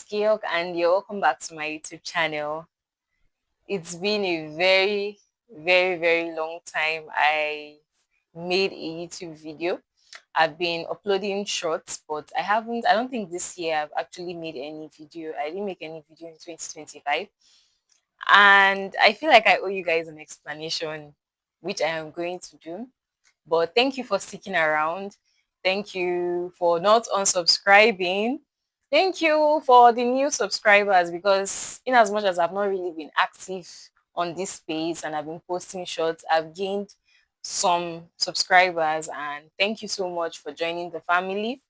Georg, and you're welcome back to my YouTube channel. It's been a very, very, very long time I made a YouTube video. I've been uploading shorts, but I don't think this year I've actually made any video. I didn't make any video in 2025. And I feel like I owe you guys an explanation, which I am going to do. But thank you for sticking around. Thank you for not unsubscribing. Thank you for the new subscribers because in as much as I've not really been active on this space and I've been posting shorts, I've gained some subscribers and thank you so much for joining the family.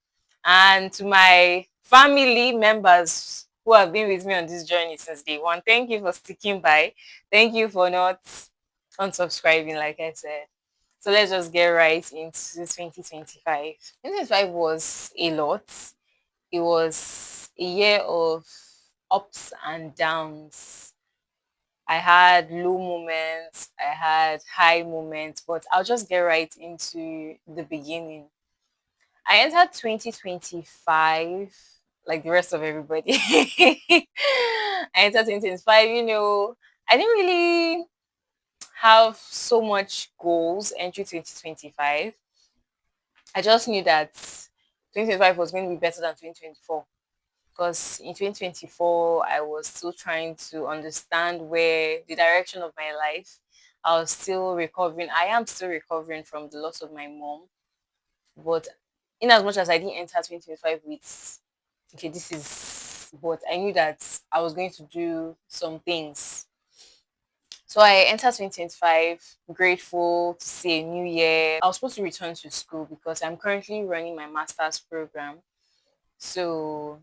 And to my family members who have been with me on this journey since day one, thank you for sticking by. Thank you for not unsubscribing, like I said. So let's just get right into 2025. 2025 was a lot. It was a year of ups and downs. I had low moments, I had high moments, but I'll just get right into the beginning. I entered 2025 like the rest of everybody. I entered 2025, I didn't really have so much goals entry 2025. I just knew that 2025 was going to be better than 2024 because in 2024 I was still trying to understand where the direction of my life. I was still recovering. I am still recovering from the loss of my mom, but in as much as I didn't enter 2025 with okay, this is but I knew that I was going to do some things. So I entered 2025 grateful to see a new year. I was supposed to return to school because I'm currently running my master's program. So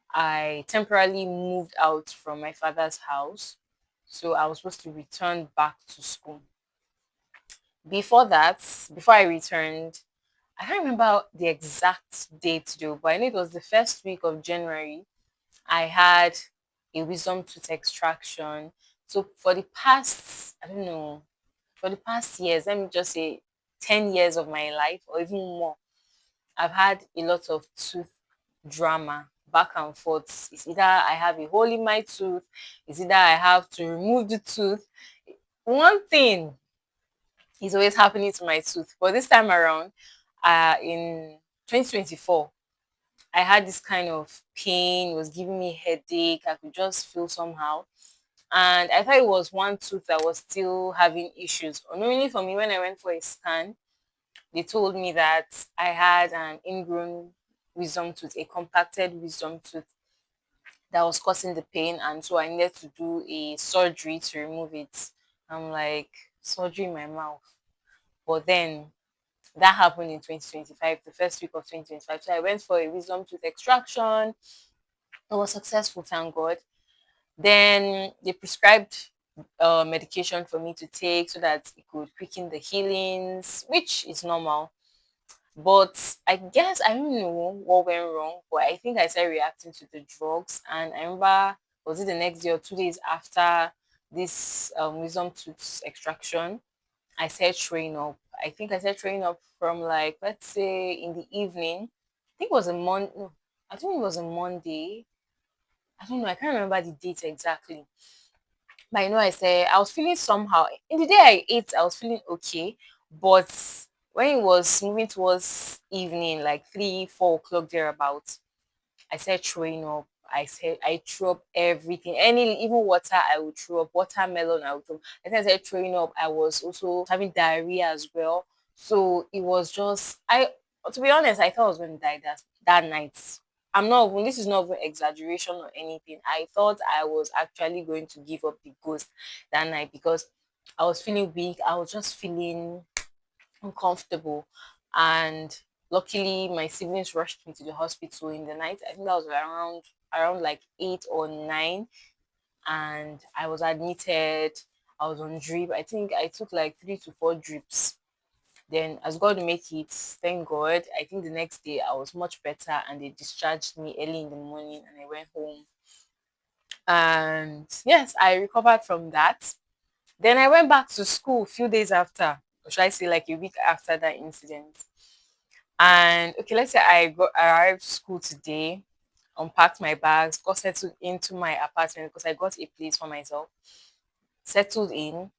I temporarily moved out from my father's house. So I was supposed to return back to school. Before that, before I returned, I can't remember the exact date though, but I know it was the first week of January. I had a wisdom tooth extraction. So for the past, I don't know, for the past years, let me just say 10 years of my life or even more, I've had a lot of tooth drama back and forth. It's either I have a hole in my tooth, it's either I have to remove the tooth. One thing is always happening to my tooth. But this time around, in 2024, I had this kind of pain, it was giving me headache. I could just feel somehow. And I thought it was one tooth that was still having issues. Unknowingly for me, when I went for a scan, they told me that I had an ingrown wisdom tooth, a compacted wisdom tooth that was causing the pain. And so I needed to do a surgery to remove it. I'm like, surgery in my mouth. But then that happened in 2025, the first week of 2025. So I went for a wisdom tooth extraction. It was successful, thank God. Then they prescribed medication for me to take so that it could quicken the healings, which is normal. But I guess I don't know what went wrong, but I think I started reacting to the drugs. And I remember, was it the next day or 2 days after this wisdom tooth extraction, I started throwing up. I think I started throwing up from like, let's say in the evening. I think it was a Monday. No, I think it was a Monday. I don't know. I can't remember the date exactly. But I know I said I was feeling somehow. In the day I ate, I was feeling okay. But when it was moving towards evening, like 3, 4 o'clock thereabouts, I started throwing up. I said I threw up everything. Any even water I would throw up. Watermelon I would throw up. I think I started throwing up. I was also having diarrhea as well. So it was just I to be honest, I thought I was going to die that night. I'm not even this is not even exaggeration or anything. I thought I was actually going to give up the ghost that night because I was feeling weak. I was just feeling uncomfortable. And luckily my siblings rushed me to the hospital in the night. I think that was around like 8 or 9. And I was admitted. I was on drip. I think I took like 3 to 4 drips. Then as God make it, thank God, I think the next day I was much better and they discharged me early in the morning and I went home. And yes, I recovered from that. Then I went back to school a few days after, or should I say like a week after that incident. And okay, let's say I arrived school today. unpacked my bags, got settled into my apartment because I got a place for myself, settled in.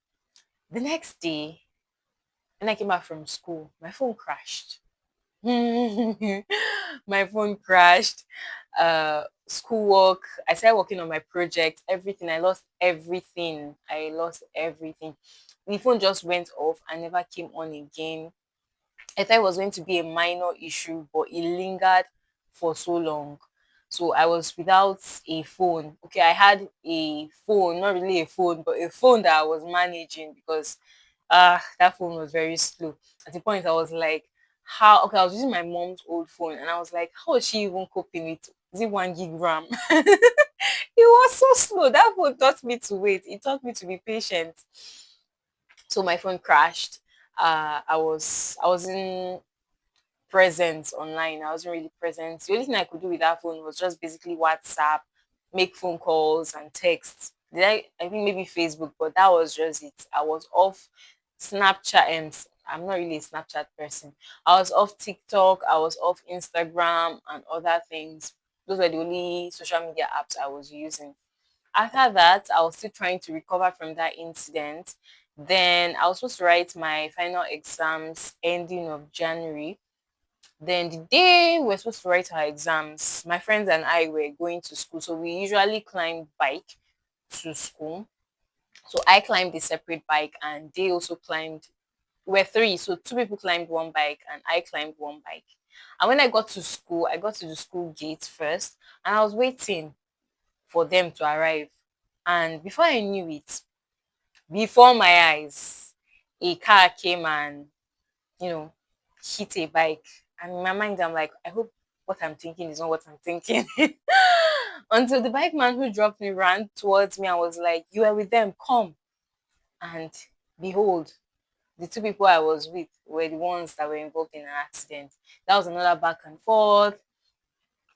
The next day, when I came back from school, my phone crashed. My phone crashed. Schoolwork. I started working on my project. Everything. I lost everything. I lost everything. The phone just went off and never came on again. I thought it was going to be a minor issue, but it lingered for so long. So I was without a phone. Okay, I had a phone, not really a phone, but a phone that I was managing because that phone was very slow. At the point I was like, how okay, I was using my mom's old phone and I was like, how is she even coping with is it 1 gig RAM? It was so slow. That phone taught me to wait. It taught me to be patient. So my phone crashed. I wasn't present online. I wasn't really present. The only thing I could do with that phone was just basically WhatsApp, make phone calls and texts. I think maybe Facebook, but that was just it. I was off Snapchat and I'm not really a Snapchat person. I was off TikTok, I was off Instagram and other things. Those were the only social media apps I was using. After that, I was still trying to recover from that incident. Then I was supposed to write my final exams ending of January. Then the day we were supposed to write our exams, my friends and I were going to school. So we usually climb bike to school. So I climbed a separate bike and they also climbed. We're three, so two people climbed one bike and I climbed one bike. And when I got to school, I got to the school gate first and I was waiting for them to arrive. And before I knew it, before my eyes, a car came and you know, hit a bike. And in my mind, I'm like, I hope what I'm thinking is not what I'm thinking. Until the bike man who dropped me ran towards me and was like, you are with them, come. And behold, the two people I was with were the ones that were involved in an accident. That was another back and forth.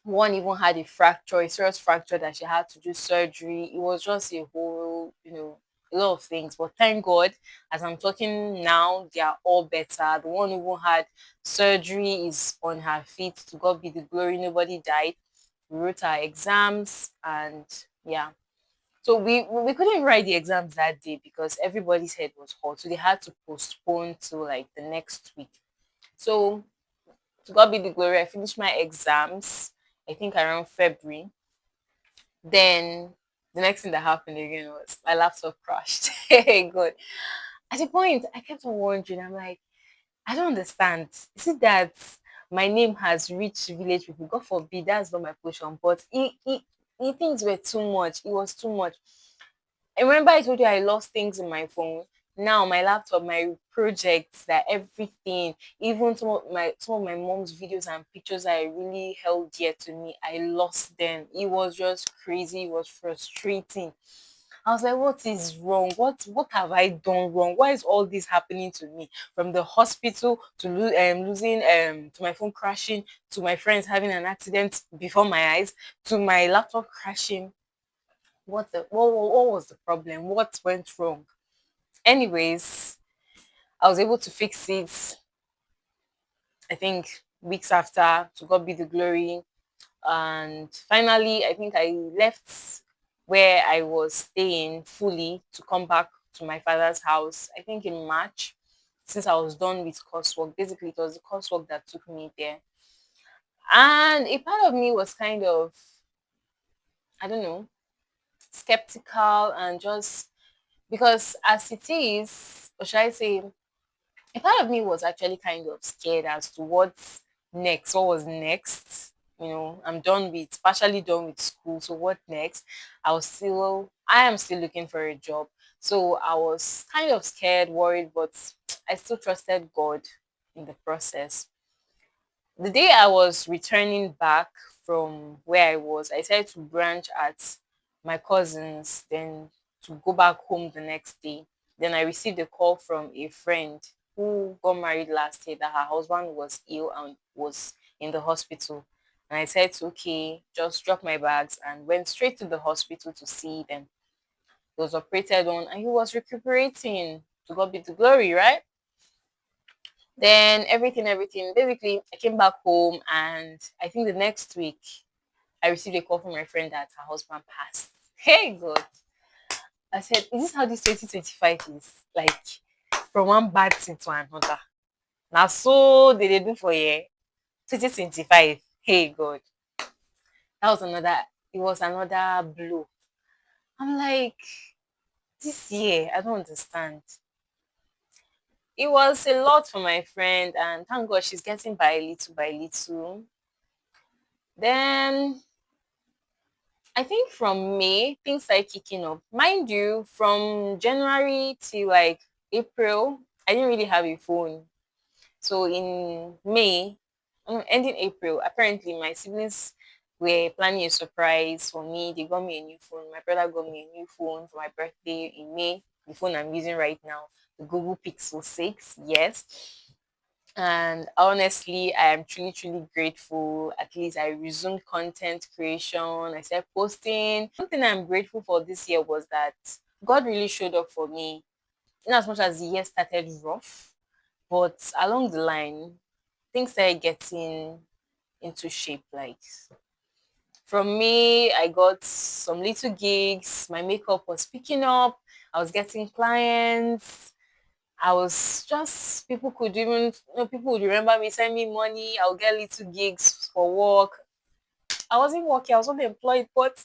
One even had a fracture, a serious fracture that she had to do surgery. It was just a whole, a lot of things. But thank God, as I'm talking now, they are all better. The one who even had surgery is on her feet. To God be the glory. Nobody died. We wrote our exams and yeah. So we couldn't write the exams that day because everybody's head was hot. So they had to postpone to like the next week. So to God be the glory, I finished my exams, I think around February. Then the next thing that happened again was my laptop crashed. Hey God. At the point I kept on wondering, I'm like, I don't understand. Is it that my name has reached village people? God forbid that's not my portion, but things were too much. It was too much. I remember I told you I lost things in my phone. Now my laptop, my projects, that everything, even some of my mom's videos and pictures I really held dear to me, I lost them. It was just crazy. It was frustrating. I was like, what is wrong? What have I done wrong? Why is all this happening to me? From the hospital to losing to my phone crashing to my friends having an accident before my eyes to my laptop crashing. What was the problem? What went wrong? Anyways, I was able to fix it. I think weeks after, to God be the glory. And finally, I think I left where I was staying fully to come back to my father's house. I think in March, since I was done with coursework. Basically, it was the coursework that took me there. And a part of me was kind of, I don't know, skeptical and just because as it is, or should I say, a part of me was actually kind of scared as to what's next, what was next. I'm done with, partially done with school. So what next? I am still looking for a job. So I was kind of scared, worried, but I still trusted God in the process. The day I was returning back from where I was, I decided to branch at my cousins, then to go back home the next day. Then I received a call from a friend who got married last year that her husband was ill and was in the hospital. And I said, okay, just drop my bags and went straight to the hospital to see them. He was operated on and he was recuperating. To God be the glory, right? Then everything. Basically, I came back home and I think the next week I received a call from my friend that her husband passed. Hey God. I said, is this how this 2025 is? Like from one bad thing to another. Now so they do for year 2025. Hey God. That was another, it was another blow. I'm like, this year, I don't understand. It was a lot for my friend, and thank God she's getting by little. Then I think from May, things started kicking up. Mind you, from January to like April, I didn't really have a phone. So in May, ending April, apparently my siblings were planning a surprise for me. They got me a new phone. My brother got me a new phone for my birthday in May. The phone I'm using right now, the Google Pixel 6. Yes. And honestly, I am truly, truly grateful. At least I resumed content creation. I started posting. One thing I'm grateful for this year was that God really showed up for me. In as much as the year started rough, but along the line, things started getting into shape. Like from me, I got some little gigs. My makeup was picking up. I was getting clients. I was just people could even people would remember me, send me money. I'll get little gigs for work. I wasn't working, I was unemployed, but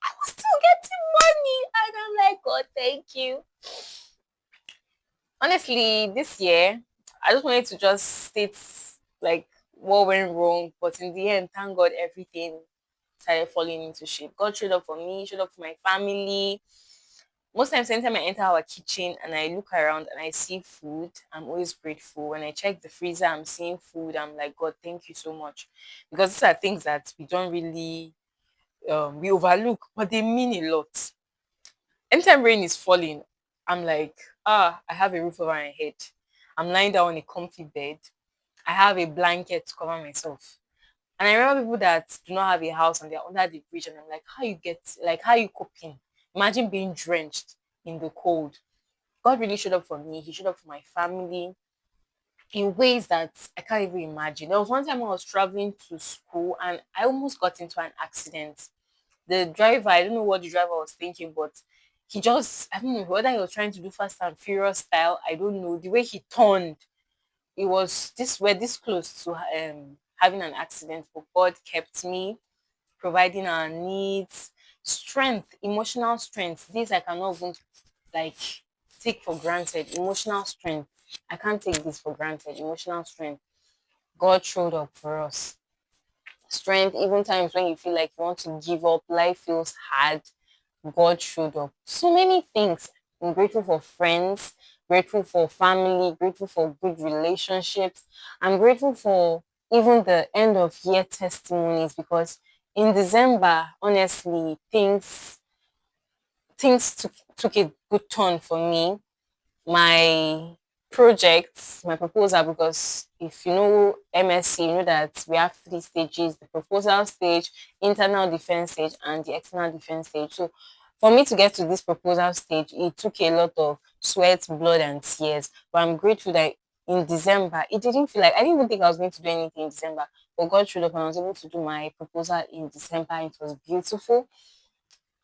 I was still getting money. And I'm like, God, thank you. Honestly, this year, I just wanted to just state like what went wrong, but in the end, thank God everything started falling into shape. God showed up for me, showed up for my family. Most times, anytime I enter our kitchen and I look around and I see food, I'm always grateful. When I check the freezer, I'm seeing food. I'm like, God, thank you so much, because these are things that we don't really we overlook, but they mean a lot. Anytime rain is falling, I'm like, I have a roof over my head. I'm lying down on a comfy bed. I have a blanket to cover myself. And I remember people that do not have a house and they're under the bridge, and I'm like, how you coping? Imagine being drenched in the cold. God really showed up for me. He showed up for my family in ways that I can't even imagine. There was one time I was traveling to school and I almost got into an accident. The driver, I don't know what the driver was thinking, but he just, I don't know whether he was trying to do Fast and Furious style. I don't know. The way he turned, it was this, we're this close to having an accident, but God kept me, providing our needs, strength, emotional strength. This I cannot even like take for granted. Emotional strength. I can't take this for granted. Emotional strength. God showed up for us. Strength, even times when you feel like you want to give up, life feels hard. God showed up. So many things. I'm grateful for friends, grateful for family, grateful for good relationships. I'm grateful for even the end of year testimonies, because in December, honestly, things took a good turn for me. My projects, my proposal, because if you know MSc, you know that we have three stages: the proposal stage, internal defense stage, and the external defense stage. So for me to get to this proposal stage, it took a lot of sweat, blood, and tears. But I'm grateful that in December, it didn't feel like I didn't even think I was going to do anything in December. But God showed up and I was able to do my proposal in December. It was beautiful.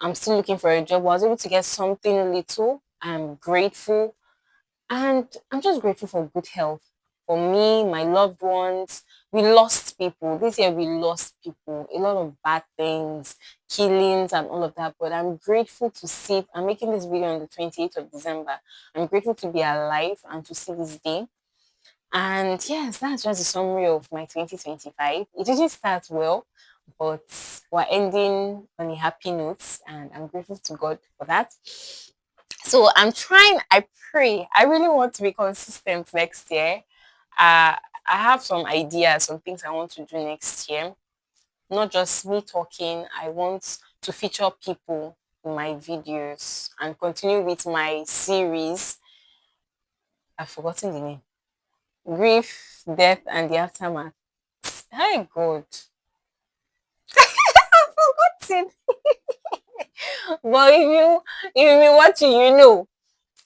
I'm still looking for a job. I was able to get something little. I'm grateful. And I'm just grateful for good health. For me, my loved ones, we lost people. This year we lost people. A lot of bad things, killings and all of that. But I'm grateful to see, I'm making this video on the 28th of December. I'm grateful to be alive and to see this day. And yes, that's just a summary of my 2025. It didn't start well, but we're ending on a happy note, and I'm grateful to God for that. So I'm trying, I pray, I really want to be consistent next year. I have some ideas, some things I want to do next year. Not just me talking, I want to feature people in my videos and continue with my series. I've forgotten the name. Grief, Death, and the Aftermath. Hey God. I've forgotten. But if you watch it, you know.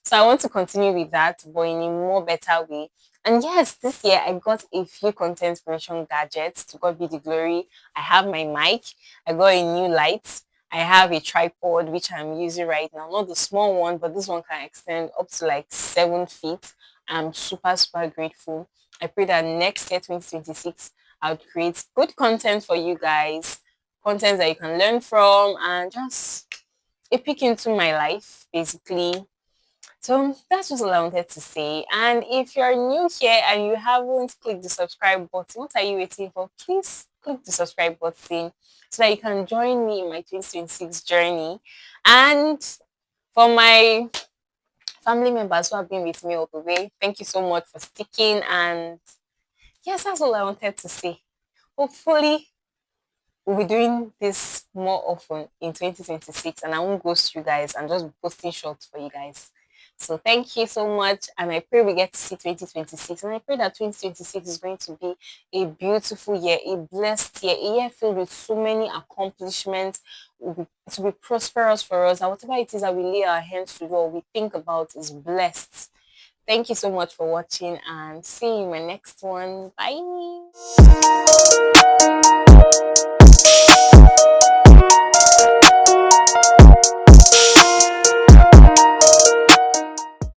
So I want to continue with that, but in a more better way. And yes, this year I got a few content creation gadgets. To God be the glory. I have my mic. I got a new light. I have a tripod which I'm using right now. Not the small one, but this one can extend up to like 7 feet. I'm super, super grateful. I pray that next year, 2026, I'll create good content for you guys. Content that you can learn from and just a peek into my life, basically. So that's just all I wanted to say. And if you're new here and you haven't clicked the subscribe button, what are you waiting for? Please click the subscribe button so that you can join me in my 2026 journey. And for my family members who have been with me all the way, thank you so much for sticking. And yes, that's all I wanted to say. Hopefully, we'll be doing this more often in 2026, and I won't ghost you guys and just be posting shorts for you guys. So thank you so much, and I pray we get to see 2026, and I pray that 2026 is going to be a beautiful year, a blessed year, a year filled with so many accomplishments. To be prosperous for us, and whatever it is that we lay our hands to do or we think about is blessed. Thank you so much for watching, and see you in my next one. Bye.